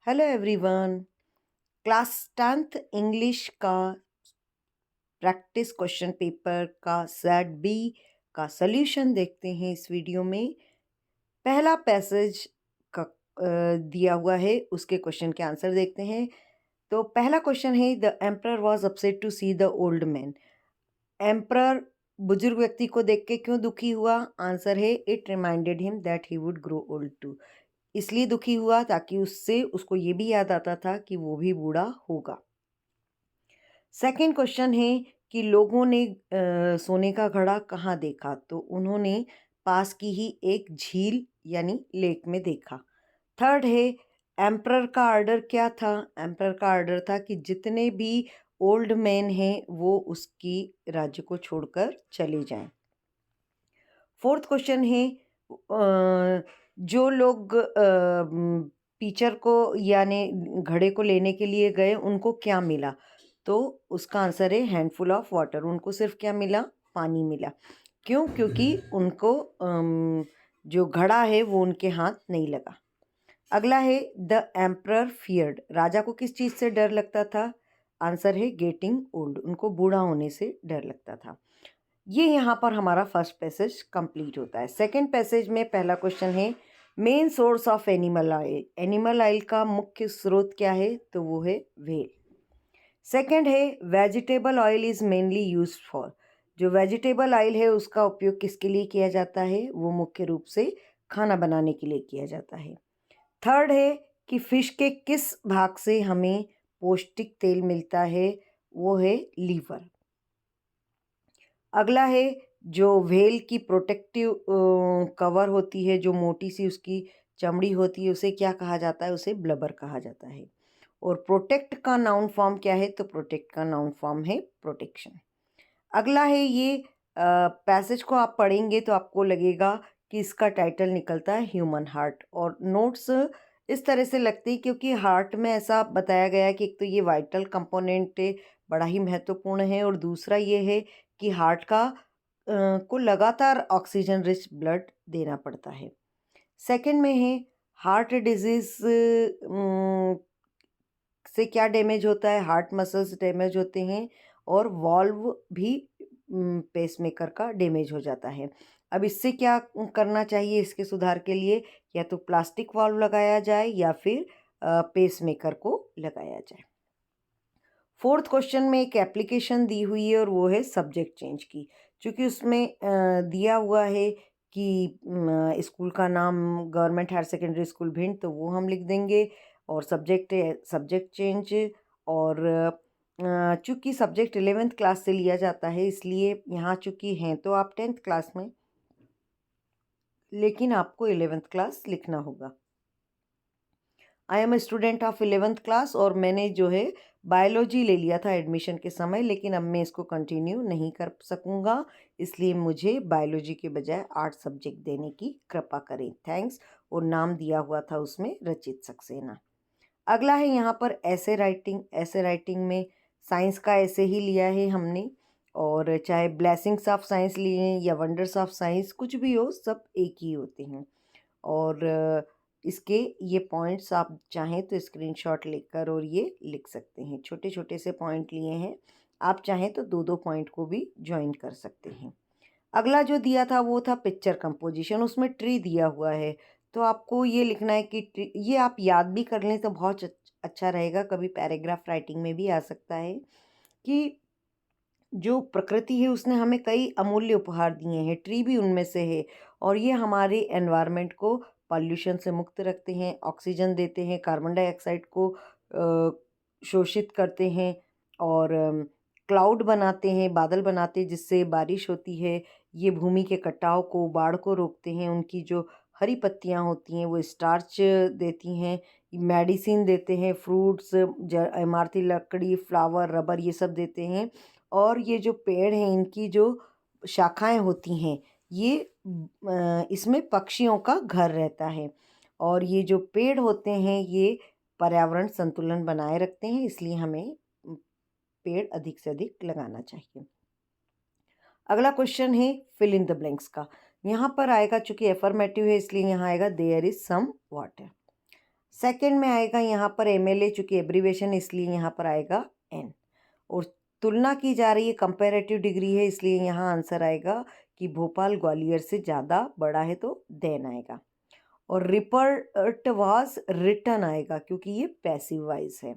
Hello everyone. Class 10th English का practice question paper का set B का solution देखते हैं इस वीडियो में। पहला पैसेज का दिया हुआ है, उसके क्वेश्चन के आंसर देखते हैं। तो पहला क्वेश्चन है, the emperor was upset to see the old man. Emperor बुजुर्ग व्यक्ति को देख के क्यों दुखी हुआ? आंसर है, it reminded him that he would grow old too. इसलिए दुखी हुआ ताकि उससे उसको ये भी याद आता था कि वो भी बूढ़ा होगा। सेकंड क्वेश्चन है कि लोगों ने सोने का घड़ा कहाँ देखा? तो उन्होंने पास की ही एक झील यानी लेक में देखा। थर्ड है, एम्परर का ऑर्डर क्या था? एम्परर का ऑर्डर था कि जितने भी ओल्ड मैन हैं वो उसकी राज्य को छोड़कर चले जाएं। फोर्थ क्वेश्चन है, जो लोग टीचर को यानी घड़े को लेने के लिए गए उनको क्या मिला? तो उसका आंसर है हैंडफुल ऑफ वाटर। उनको सिर्फ क्या मिला? पानी मिला। क्यों? क्योंकि उनको जो घड़ा है वो उनके हाथ नहीं लगा। अगला है, द एम्परर फियर्ड। राजा को किस चीज़ से डर लगता था? आंसर है गेटिंग ओल्ड। उनको बूढ़ा होने से डर लगता था। ये यहाँ पर हमारा फर्स्ट पैसेज कंप्लीट होता है। सेकंड पैसेज में पहला क्वेश्चन है, main source of animal oil. Animal oil का मुख्य स्रोत क्या है? तो वो है व्हेल। सेकंड है, vegetable oil is mainly used for. जो वेजिटेबल ऑयल है उसका उपयोग किसके लिए किया जाता है? वो मुख्य रूप से खाना बनाने के लिए किया जाता है। थर्ड है कि फिश के किस भाग से हमें पौष्टिक तेल मिलता है? वो है लीवर। अगला है, जो व्हेल की प्रोटेक्टिव कवर होती है, जो मोटी सी उसकी चमड़ी होती है, उसे क्या कहा जाता है? उसे ब्लबर कहा जाता है। और प्रोटेक्ट का नाउन फॉर्म क्या है? तो प्रोटेक्ट का नाउन फॉर्म है प्रोटेक्शन। अगला है, ये पैसेज को आप पढ़ेंगे तो आपको लगेगा कि इसका टाइटल निकलता है ह्यूमन हार्ट। और नोट्स इस तरह से लगते हैं क्योंकि हार्ट में ऐसा बताया गया है कि एक तो ये वाइटल कंपोनेंट बड़ा ही महत्वपूर्ण है, और दूसरा ये है कि हार्ट को लगातार ऑक्सीजन रिच ब्लड देना पड़ता है। सेकंड में है, हार्ट डिजीज से क्या डैमेज होता है? हार्ट मसल्स डैमेज होते हैं और वॉल्व भी पेसमेकर का डैमेज हो जाता है। अब इससे क्या करना चाहिए इसके सुधार के लिए? या तो प्लास्टिक वॉल्व लगाया जाए या फिर पेसमेकर को लगाया जाए। फोर्थ क्वेश्चन में एक एप्लीकेशन दी हुई है और वो है सब्जेक्ट चेंज की। चूँकि उसमें दिया हुआ है कि स्कूल का नाम government higher secondary school Bhind, तो वो हम लिख देंगे। और सब्जेक्ट है सब्जेक्ट चेंज। और चूँकि सब्जेक्ट 11th क्लास से लिया जाता है इसलिए यहाँ चूँकि हैं तो आप 10th क्लास में, लेकिन आपको 11th क्लास लिखना होगा। I am a student of 11th class, और मैंने जो है बायोलॉजी ले लिया था एडमिशन के समय, लेकिन अब मैं इसको कंटिन्यू नहीं कर सकूँगा, इसलिए मुझे बायोलॉजी के बजाय आर्ट सब्जेक्ट देने की कृपा करें। थैंक्स। और नाम दिया हुआ था उसमें रचित सक्सेना। अगला है यहाँ पर ऐसे राइटिंग। ऐसे राइटिंग में साइंस का ऐसे ही लिया है हमने, और चाहे ब्लेसिंग्स ऑफ साइंस लिए या वंडर्स ऑफ साइंस, कुछ भी हो सब एक ही होते हैं। और इसके ये पॉइंट्स आप चाहें तो स्क्रीनशॉट लेकर और ये लिख सकते हैं। छोटे छोटे से पॉइंट लिए हैं, आप चाहें तो दो दो पॉइंट को भी ज्वाइन कर सकते हैं। अगला जो दिया था वो था पिक्चर कंपोजिशन। उसमें ट्री दिया हुआ है, तो आपको ये लिखना है कि ट्री, ये आप याद भी कर लें तो बहुत अच्छा रहेगा, कभी पैराग्राफ राइटिंग में भी आ सकता है कि जो प्रकृति है उसने हमें कई अमूल्य उपहार दिए हैं, ट्री भी उनमें से है। और ये हमारे एनवायरनमेंट को पॉल्यूशन से मुक्त रखते हैं, ऑक्सीजन देते हैं, कार्बन डाइऑक्साइड को शोषित करते हैं, और क्लाउड बनाते हैं, बादल बनाते हैं जिससे बारिश होती है। ये भूमि के कटाव को, बाढ़ को रोकते हैं। उनकी जो हरी पत्तियाँ होती हैं वो स्टार्च देती हैं, मेडिसिन देते हैं, फ्रूट्स, इमारती लकड़ी, फ्लावर, रबर, ये सब देते हैं। और ये जो पेड़ हैं इनकी जो शाखाएं होती हैं ये इसमें पक्षियों का घर रहता है। और ये जो पेड़ होते हैं ये पर्यावरण संतुलन बनाए रखते हैं, इसलिए हमें पेड़ अधिक से अधिक लगाना चाहिए। अगला क्वेश्चन है फिल इन द ब्लैंक्स का। यहाँ पर आएगा, चूंकि एफर्मेटिव है इसलिए यहाँ आएगा there is some water. Second में आएगा यहाँ पर MLA, चूँकि एब्रीवेशन इसलिए यहाँ पर आएगा N। और तुलना की जा रही है, कंपैरेटिव डिग्री है, इसलिए यहाँ आंसर आएगा कि भोपाल ग्वालियर से ज़्यादा बड़ा है, तो देन आएगा। और रिपोर्ट वाज रिटन आएगा क्योंकि ये पैसिव वॉइस है।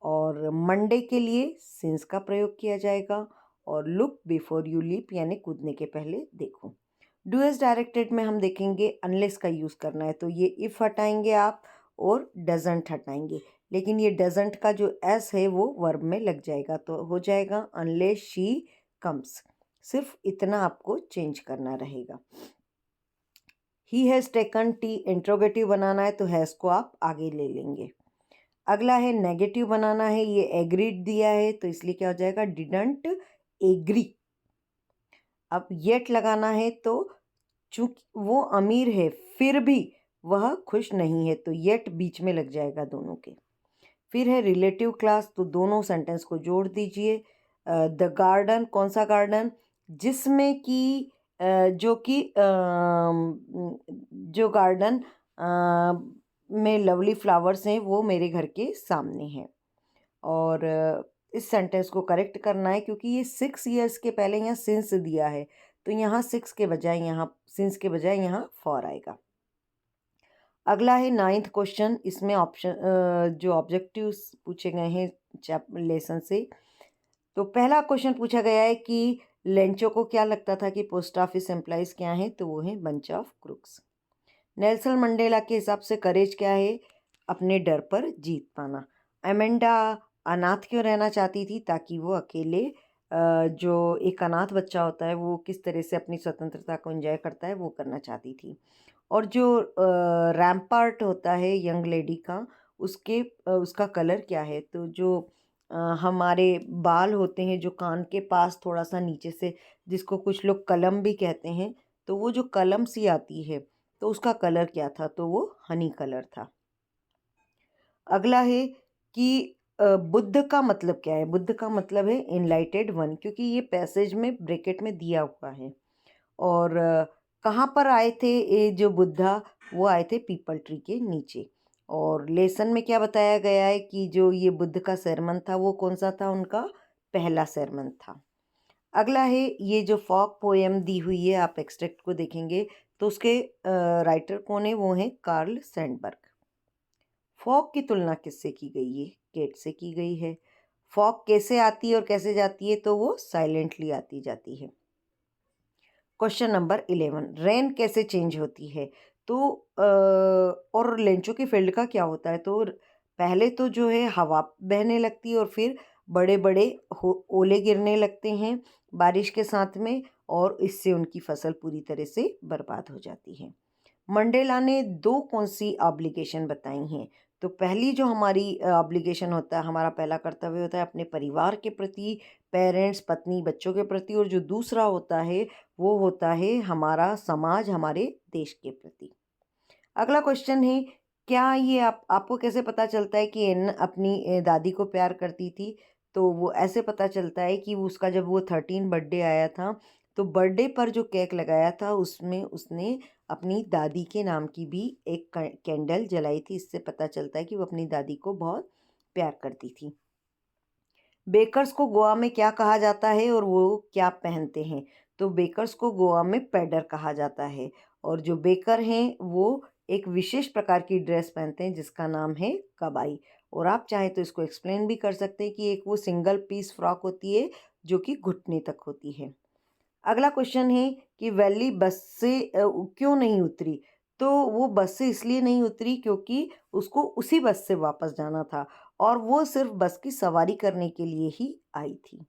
और मंडे के लिए सिंस का प्रयोग किया जाएगा। और लुक बिफोर यू लीप यानी कूदने के पहले देखो। डू एज डायरेक्टेड में हम देखेंगे अनलेस का यूज़ करना है, तो ये इफ़ हटाएंगे आप और डजंट हटाएंगे, लेकिन ये डजंट का जो एस है वो वर्ब में लग जाएगा, तो हो जाएगा अनलेस शी कम्स। सिर्फ इतना आपको चेंज करना रहेगा। He has taken tea, interrogative बनाना है तो हैज़ को आप आगे ले लेंगे। अगला है नेगेटिव बनाना है, ये एग्रीड दिया है तो इसलिए क्या हो जाएगा डिडंट एग्री। अब येट लगाना है तो चूंकि वो अमीर है फिर भी वह खुश नहीं है, तो येट बीच में लग जाएगा दोनों के। फिर है रिलेटिव क्लास, तो दोनों सेंटेंस को जोड़ दीजिए। द गार्डन, कौन सा गार्डन, जिसमें कि जो गार्डन में लवली फ्लावर्स हैं वो मेरे घर के सामने हैं। और इस सेंटेंस को करेक्ट करना है क्योंकि ये 6 ईयर्स के पहले यहाँ सिंस दिया है, तो यहाँ 6 के बजाय यहाँ सिंस के बजाय यहाँ फॉर आएगा। अगला है 9th क्वेश्चन, इसमें ऑप्शन जो ऑब्जेक्टिव्स पूछे गए हैं लेसन से। तो पहला क्वेश्चन पूछा गया है कि लेंचो को क्या लगता था कि पोस्ट ऑफिस एम्प्लॉइज क्या हैं, तो वो है bunch of crooks. Nelson Mandela के हिसाब से करेज क्या है, अपने डर पर जीत पाना। एमेंडा अनाथ क्यों रहना चाहती थी, ताकि वो अकेले जो एक अनाथ बच्चा होता है वो किस तरह से अपनी स्वतंत्रता को एंजॉय करता है वो करना चाहती थी। और जो रैम्पार्ट होता है यंग लेडी का, उसका कलर क्या है, तो जो हमारे बाल होते हैं जो कान के पास थोड़ा सा नीचे से, जिसको कुछ लोग कलम भी कहते हैं, तो वो जो कलम सी आती है तो उसका कलर क्या था, तो वो हनी कलर था। अगला है कि बुद्ध का मतलब क्या है, बुद्ध का मतलब है एनलाइटेड वन, क्योंकि ये पैसेज में ब्रैकेट में दिया हुआ है। और कहाँ पर आए थे ये जो बुद्धा, वो आए थे पीपल ट्री के नीचे। और लेसन में क्या बताया गया है कि जो ये बुद्ध का सरमन था वो कौन सा था, उनका पहला सरमन था। अगला है ये जो फॉक पोएम दी हुई है, आप एक्सट्रैक्ट को देखेंगे तो उसके राइटर कौन है, वो हैं कार्ल सैंडबर्ग। फॉग की तुलना किससे की गई है, केट से की गई है। फॉग कैसे आती है और कैसे जाती है, तो वो साइलेंटली आती जाती है। क्वेश्चन नंबर 11, रेन कैसे चेंज होती है, तो और लेंचो की फील्ड का क्या होता है, तो पहले तो जो है हवा बहने लगती है और फिर बड़े बड़े ओले गिरने लगते हैं बारिश के साथ में, और इससे उनकी फसल पूरी तरह से बर्बाद हो जाती है। मंडेला ने 2 कौन सी ऑब्लिगेशन बताई हैं, तो पहली जो हमारी ऑब्लिगेशन होता है, हमारा पहला कर्तव्य होता है अपने परिवार के प्रति, पेरेंट्स, पत्नी, बच्चों के प्रति, और जो दूसरा होता है वो होता है हमारा समाज, हमारे देश के प्रति। अगला क्वेश्चन है, क्या ये आपको कैसे पता चलता है कि एन अपनी दादी को प्यार करती थी, तो वो ऐसे पता चलता है कि उसका जब वो 13 बर्थडे आया था तो बर्थडे पर जो केक लगाया था उसमें उसने अपनी दादी के नाम की भी एक कैंडल जलाई थी, इससे पता चलता है कि वो अपनी दादी को बहुत प्यार करती थी। बेकर्स को गोवा में क्या कहा जाता है और वो क्या पहनते हैं, तो बेकर्स को गोवा में पैडर कहा जाता है, और जो बेकर हैं वो एक विशेष प्रकार की ड्रेस पहनते हैं जिसका नाम है कबाई। और आप चाहें तो इसको एक्सप्लेन भी कर सकते हैं कि एक वो सिंगल पीस फ्रॉक होती है जो कि घुटने तक होती है। अगला क्वेश्चन है कि वैली बस से क्यों नहीं उतरी, तो वो बस से इसलिए नहीं उतरी क्योंकि उसको उसी बस से वापस जाना था और वो सिर्फ बस की सवारी करने के लिए ही आई थी।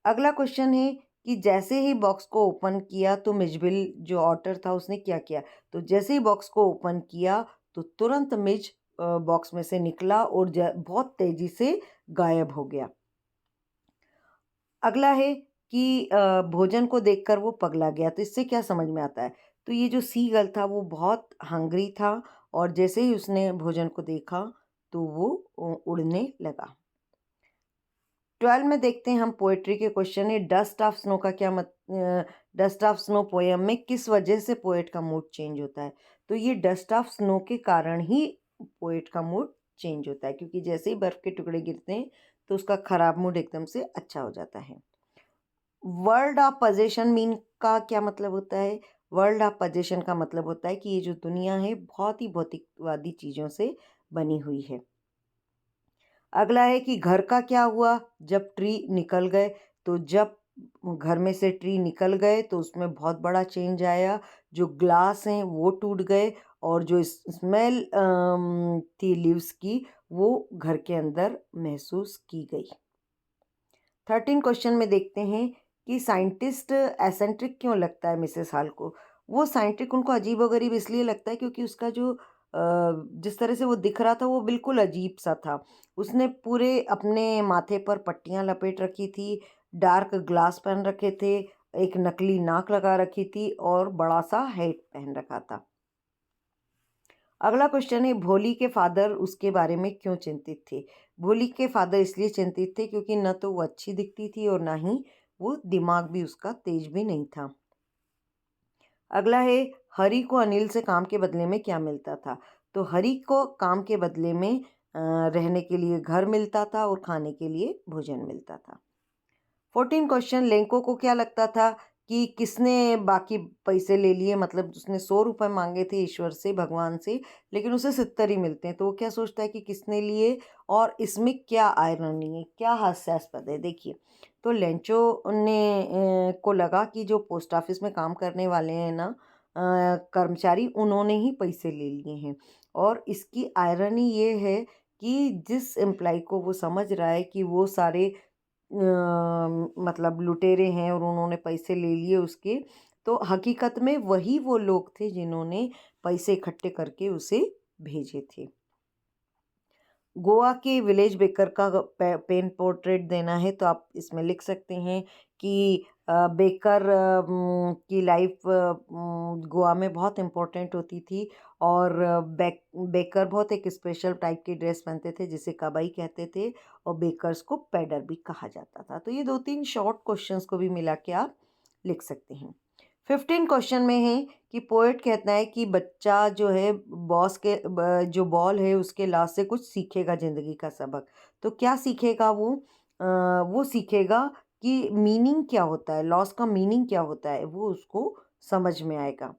अगला क्वेश्चन है कि जैसे ही बॉक्स को ओपन किया तो मिजबिल जो ऑटर था उसने क्या किया, तो जैसे ही बॉक्स को ओपन किया तो तुरंत मिज बॉक्स में से निकला और बहुत तेजी से गायब हो गया। अगला है कि भोजन को देखकर वो पगला गया, तो इससे क्या समझ में आता है, तो ये जो सीगल था वो बहुत हंग्री था और जैसे ही उसने भोजन को देखा तो वो उड़ने लगा। 12 में देखते हैं हम पोएट्री के क्वेश्चन है, डस्ट ऑफ स्नो का क्या डस्ट ऑफ स्नो पोएम में किस वजह से पोएट का मूड चेंज होता है, तो ये डस्ट ऑफ स्नो के कारण ही पोएट का मूड चेंज होता है, क्योंकि जैसे ही बर्फ़ के टुकड़े गिरते हैं तो उसका ख़राब मूड एकदम से अच्छा हो जाता है। वर्ल्ड ऑफ पजेशन मीन का क्या मतलब होता है? वर्ल्ड ऑफ पजेशन का मतलब होता है कि ये जो दुनिया है बहुत ही भौतिकवादी चीज़ों से बनी हुई है। अगला है कि घर का क्या हुआ जब ट्री निकल गए? तो जब घर में से ट्री निकल गए तो उसमें बहुत बड़ा चेंज आया। जो ग्लास हैं वो टूट गए और जो स्मेल थी लीव्स की वो घर के अंदर महसूस की गई। 13 क्वेश्चन में देखते हैं कि साइंटिस्ट एसेंट्रिक क्यों लगता है मिसेस हॉल को? वो साइंटिस्ट उनको अजीबोगरीब इसलिए लगता है क्योंकि उसका जो जिस तरह से वो दिख रहा था वो बिल्कुल अजीब सा था। उसने पूरे अपने माथे पर पट्टियाँ लपेट रखी थी, डार्क ग्लास पहन रखे थे, एक नकली नाक लगा रखी थी और बड़ा सा हैट पहन रखा था। अगला क्वेश्चन है भोली के फादर उसके बारे में क्यों चिंतित थे? भोली के फादर इसलिए चिंतित थे क्योंकि न तो वो अच्छी दिखती थी और ना ही वो दिमाग भी उसका तेज भी नहीं था। अगला है हरी को अनिल से काम के बदले में क्या मिलता था? तो हरी को काम के बदले में रहने के लिए घर मिलता था और खाने के लिए भोजन मिलता था। 14 क्वेश्चन लेंको को क्या लगता था कि किसने बाकी पैसे ले लिए, मतलब उसने 100 रुपये मांगे थे ईश्वर से, भगवान से, लेकिन उसे 70 ही मिलते हैं, तो वो क्या सोचता है कि किसने लिए और इसमें क्या आयरनी है, क्या हास्यास्पद है। देखिए, तो लेंचो ने को लगा कि जो पोस्ट ऑफिस में काम करने वाले हैं ना कर्मचारी, उन्होंने ही पैसे ले लिए हैं। और इसकी आयरनी ये है कि जिस एम्प्लॉय को वो समझ रहा है कि वो सारे मतलब लुटेरे हैं और उन्होंने पैसे ले लिए उसके, तो हकीकत में वही वो लोग थे जिन्होंने पैसे इकट्ठे करके उसे भेजे थे। गोवा के विलेज बेकर का पेन पोर्ट्रेट देना है तो आप इसमें लिख सकते हैं कि बेकर की लाइफ गोवा में बहुत इम्पोर्टेंट होती थी और बेकर बहुत एक स्पेशल टाइप की ड्रेस पहनते थे जिसे कबाई कहते थे और बेकर्स को पैडर भी कहा जाता था। तो ये 2-3 शॉर्ट क्वेश्चंस को भी मिला के आप लिख सकते हैं। 15 क्वेश्चन में है कि पोएट कहता है कि बच्चा जो है जो बॉल है उसके लाश से कुछ सीखेगा ज़िंदगी का सबक। तो क्या सीखेगा वो? वो सीखेगा कि मीनिंग क्या होता है, लॉस का मीनिंग क्या होता है, वो उसको समझ में आएगा।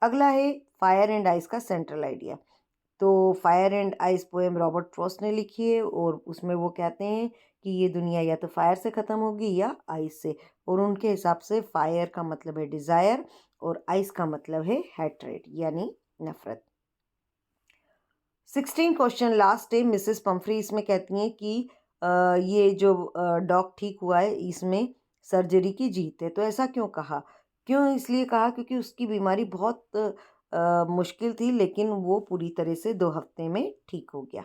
अगला है फायर एंड आइस का सेंट्रल आइडिया। तो fire and ice poem Robert Frost ने लिखी है और उसमें वो कहते हैं कि ये दुनिया या तो फायर से ख़त्म होगी या आइस से, और उनके हिसाब से फायर का मतलब है डिज़ायर और आइस का मतलब है हैट्रेड यानी नफ़रत। 16 क्वेश्चन लास्ट है। मिसेस पंफ्री इसमें कहती हैं कि ये जो डॉग ठीक हुआ है इसमें सर्जरी की जीत है। तो ऐसा क्यों कहा? क्यों इसलिए कहा क्योंकि उसकी बीमारी बहुत मुश्किल थी लेकिन वो पूरी तरह से 2 हफ्ते में ठीक हो गया।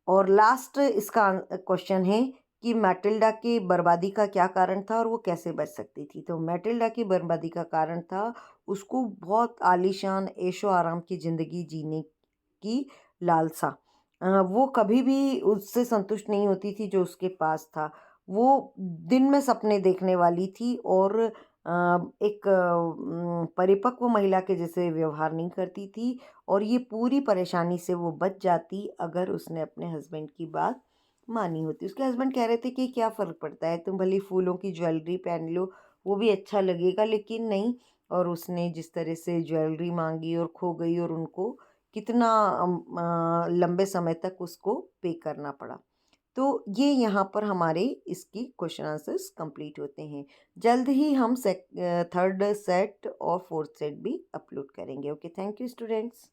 और लास्ट इसका क्वेश्चन है कि मैटिल्डा की बर्बादी का क्या कारण था और वो कैसे बच सकती थी? तो मैटिल्डा की बर्बादी का कारण था उसको बहुत आलीशान ऐशो आराम की ज़िंदगी जीने की लालसा। वो कभी भी उससे संतुष्ट नहीं होती थी जो उसके पास था। वो दिन में सपने देखने वाली थी और एक परिपक्व महिला के जैसे व्यवहार नहीं करती थी और ये पूरी परेशानी से वो बच जाती अगर उसने अपने हस्बैंड की बात मानी होती। उसके हस्बैंड कह रहे थे कि क्या फ़र्क पड़ता है, तुम भले फूलों की ज्वेलरी पहन लो, वो भी अच्छा लगेगा, लेकिन नहीं। और उसने जिस तरह से ज्वेलरी मांगी और खो गई और उनको कितना लंबे समय तक उसको पे करना पड़ा। तो ये यहाँ पर हमारे इसकी क्वेश्चन आंसर्स कंप्लीट होते हैं। जल्द ही हम थर्ड सेट और फोर्थ सेट भी अपलोड करेंगे। Okay, thank you students.